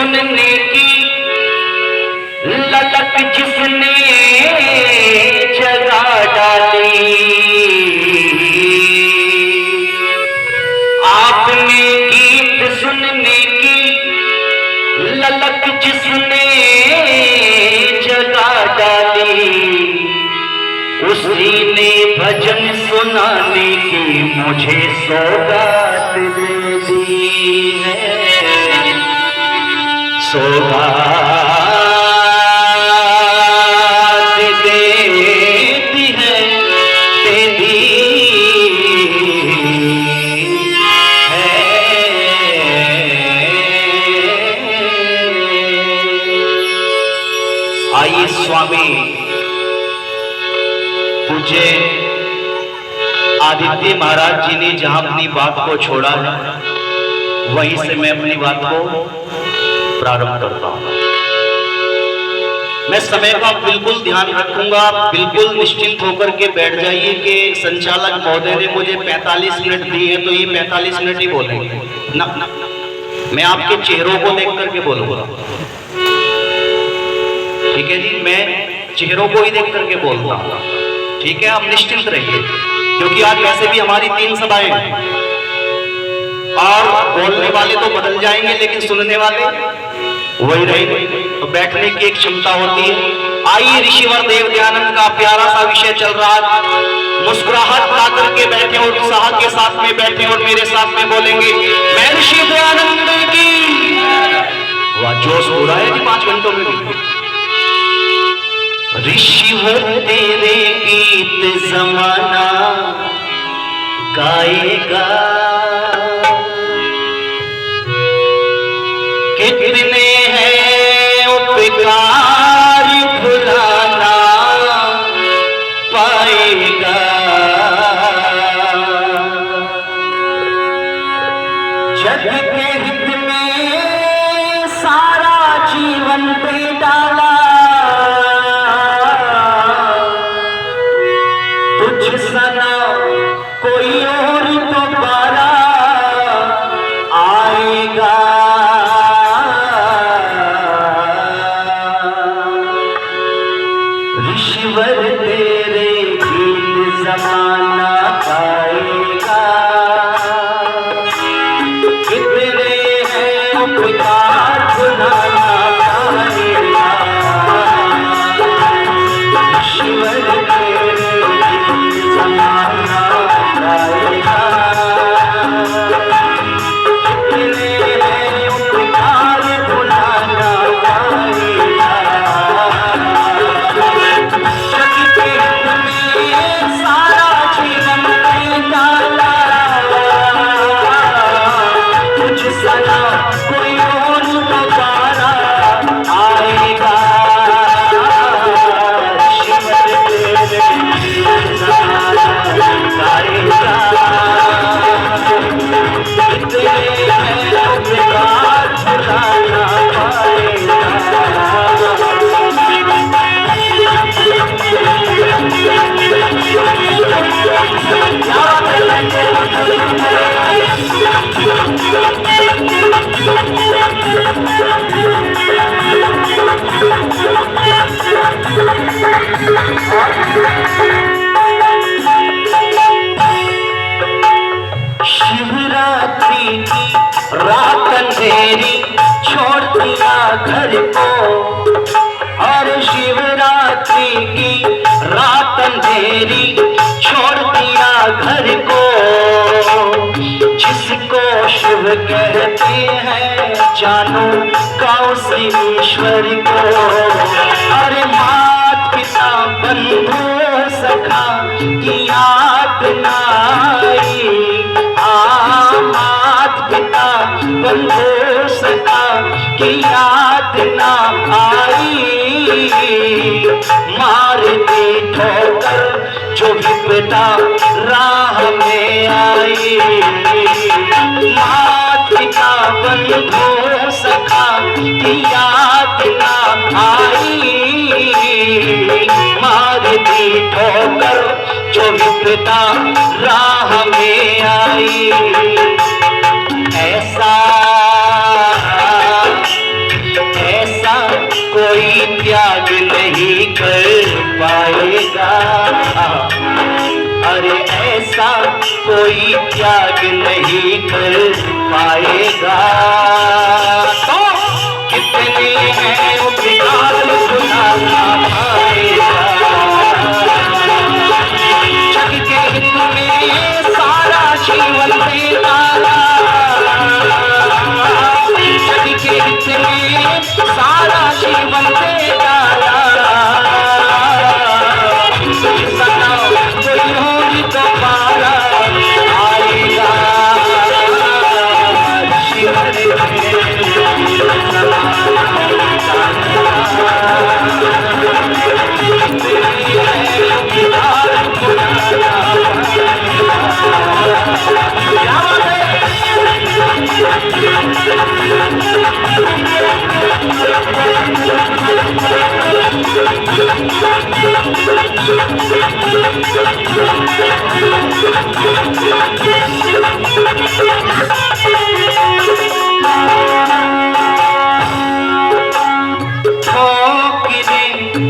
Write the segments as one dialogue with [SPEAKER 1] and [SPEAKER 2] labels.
[SPEAKER 1] सुनने की ललक जिसने जगा डाली, आपने गीत सुनने की ललक जिसने जगा डाली, उसी ने भजन सुनाने की मुझे सौगात दे दी है, सौगात दे दी है, दे दी है। आइए स्वामी पूज्य आदित्य महाराज जी ने जहां अपनी बात को छोड़ा है, वहीं से मैं अपनी बात को प्रारंभ करता हूं। मैं समय का बिल्कुल ध्यान रखूंगा, बिल्कुल निश्चिंत होकर के बैठ जाइए कि संचालक महोदय ने मुझे 45 मिनट दिए हैं तो ये 45 मिनट ही बोलेंगे ना, मैं आपके चेहरों को देख करके बोलूंगा, ठीक है जी, मैं चेहरों को ही देख करके बोलता हूं, ठीक है। आप निश्चिंत रहिए क्योंकि आज वैसे भी हमारी 3 सभाएं हैं और बोलने वाले तो बदल जाएंगे लेकिन सुनने वाले वही रहेंगे, तो बैठने की एक क्षमता होती है। आइए ऋषिवर देव दयानंद का प्यारा सा विषय चल रहा है, मुस्कुराहट ला करके बैठे और उत्साह के साथ में बैठे और मेरे साथ में बोलेंगे मैं ऋषि दयानंद की। वाह जोश हो रहा है जी 5 घंटों में भी। ऋषिवर तेरे गीत जमाना गाएगा, कितने हैं उपकार भुलाना पाएगा, जग के हित में सारा जीवन दे डाला, तुझ सना कोई और दोबारा आएगा, ऋषिवर तेरे गीत जमाना गाएगा, कितने हैं उपकार भुलाना पाएगा, ऋषिवर तेरे गीत जमाना गाएगा, कितने हैं उपकार भुलाना पाएगा, सारा जीवन दे डाला, तुझ सना कोई और दोबारा आएगा, ऋषिवर तेरे जमाना गाएगा, कितने हैं उपकार भुलाना पाएगा। शिवरात्रि की रात अंधेरी छोड़ दिया घर को, और शिवरात्रि की रात अंधेरी छोड़ दिया घर को, जिसको शिव कहते हैं जानो गाँव से ईश्वर को, अरे मात पिता बंधु सखा की याद ना आई, मात पिता बंधु सखा की याद ना आई, मार दी ठोकर जो विपदा राह में आई, मात पिता बंधु सखा की याद ना आई, मार दी ठोकर जो विपदा राह में आई, ऐसा पाएगा। अरे ऐसा कोई त्याग नहीं कर पाएगा। तो कितने हैं उपकार भुला ना पाएगा। जग के हित में सारा जीवन देना, जग के हित में सारा जीवन देना।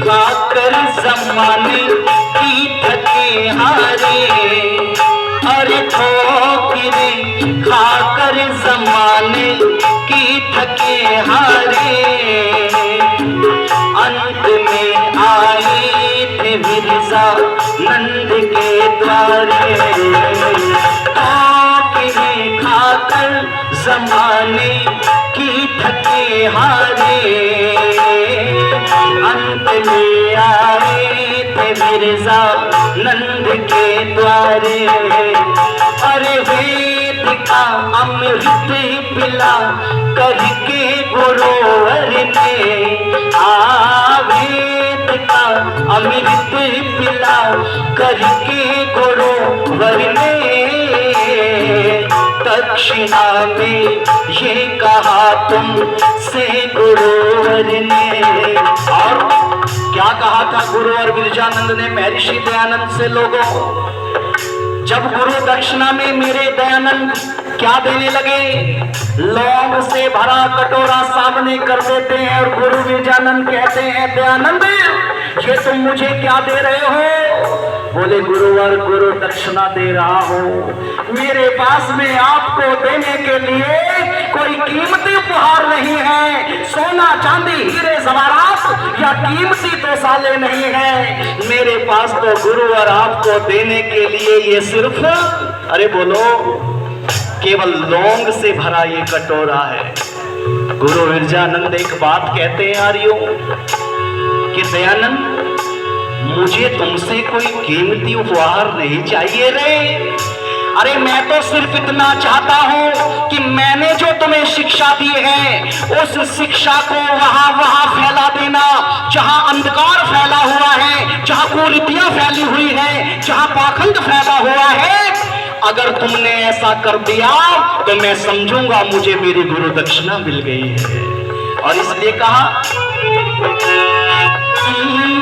[SPEAKER 1] खाकर ज़माने की थके हारे। अरे ठोकरें खाकर ज़माने की थके हारे। अंत में आए थे मिर्ज़ा नंद के द्वारे। ठोकरें खाकर ज़माने की थके हारे। अंत में आए थे मिर्ज़ा नंद के द्वारे। अरे वेद का अमृत पिला करके गुरुवर ने। वेद का अमृत पिला करके गुरुवर ने। दक्षिणा में ये कहा तुम से गुरुवर ने। और क्या कहा था गुरुवर विरजानंद ने महर्षि दयानंद से? लोगों, जब गुरु दक्षिणा में मेरे दयानंद क्या देने लगे? लौंग से भरा कटोरा सामने कर देते हैं और गुरु विरजानंद कहते हैं, दयानंद ये तुम मुझे क्या दे रहे हो? बोले, गुरुवर गुरु दक्षिणा दे रहा हूं। मेरे पास में आपको देने के लिए कोई कीमती उपहार नहीं है। सोना चांदी हीरे जवाहरात या कीमती तो साले नहीं है मेरे पास। तो गुरुवर आपको देने के लिए ये सिर्फ, अरे बोलो, केवल लौंग से भरा ये कटोरा है। गुरु विरजानंद एक बात कहते हैं आर्यों कि दयानंद, मुझे तुमसे कोई कीमती उपहार नहीं चाहिए रे। अरे मैं तो सिर्फ इतना चाहता हूं कि मैंने जो तुम्हें शिक्षा दी है उस शिक्षा को वहां फैला देना जहां अंधकार फैला हुआ है, जहां कुरीतियां फैली हुई है, जहां पाखंड फैला हुआ है। अगर तुमने ऐसा कर दिया तो मैं समझूंगा मुझे मेरी गुरु दक्षिणा मिल गई है। और इसलिए कहा,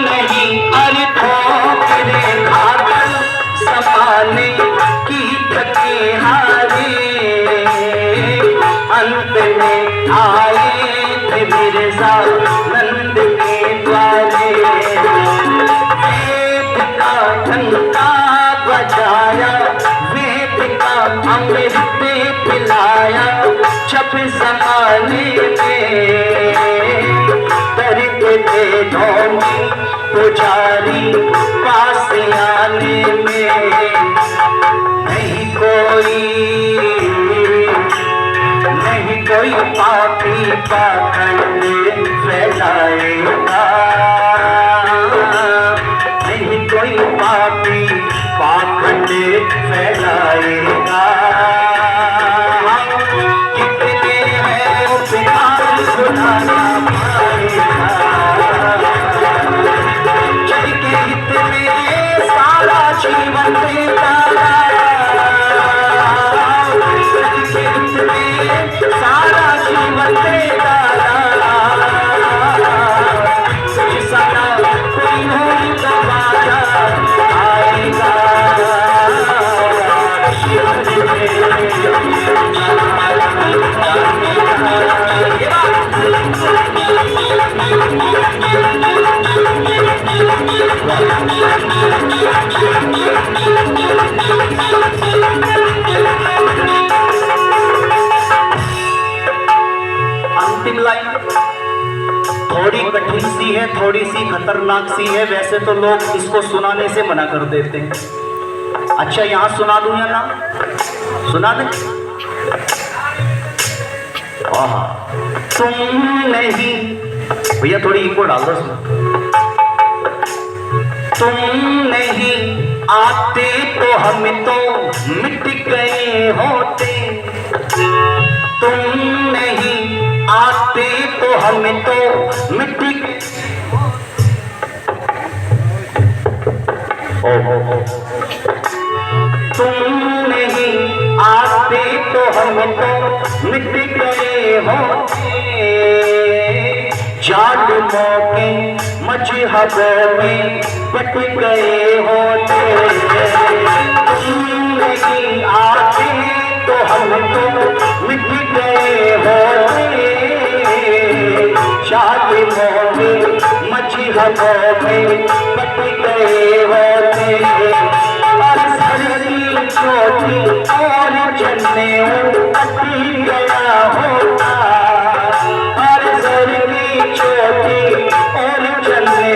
[SPEAKER 1] नहीं अरे ठोकरें खाकर ज़माने की थके हारे। अंत में आए थे मिर्ज़ा नंद के द्वारे। वेद का घंटा बजाया, वेद का अमृत पिलाया। जब ज़माने में दर्द थे ढोंगी पुजारी पास आने में। नहीं कोई पापी पाखंड फैलाएगा। नहीं कोई पापी पाखंड फैलाएगा। कितने हैं उपकार भुला ना पाएगा। जग के हित में सारा जीवन देता। जग के हित में सारा जीवन देता। जिसका कोई नहीं दोबारा आएगा। शिव अंतिम लाइन थोड़ी कठिन सी है, थोड़ी सी खतरनाक सी है, वैसे तो लोग इसको सुनाने से मना कर देते हैं। अच्छा यहां सुना दूं या ना सुना दे? तुम नहीं, भैया थोड़ी इको डाल दो उसमें। तुम नहीं आते तो हम तो मिट गए होते, तुम नहीं आते तो हम तो मिट तुम नहीं आते तो हम तो मिट गए होते, जालिमों के मजहबों में बट गए होते, तुम नहीं आते तो हम तो मिट गए होते, जालिमों के मजहबों में बट गए होते, और सरी छोटी और जन्ने कटी गया होता, और सरी छोटी और जन्ने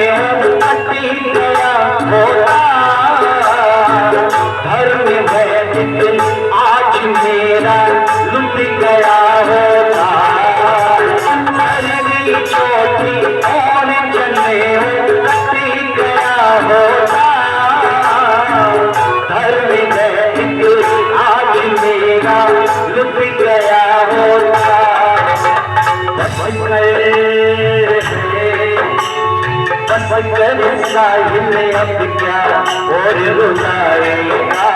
[SPEAKER 1] कटी गया होता, घर में बैठ आज मेरा लुट गया होता, सरी छोटी और जन्ने कटी गया होता, घर में बैठ आज मेरा लुट गया होता, बस कर साहिल अब क्या और रुलाएगा।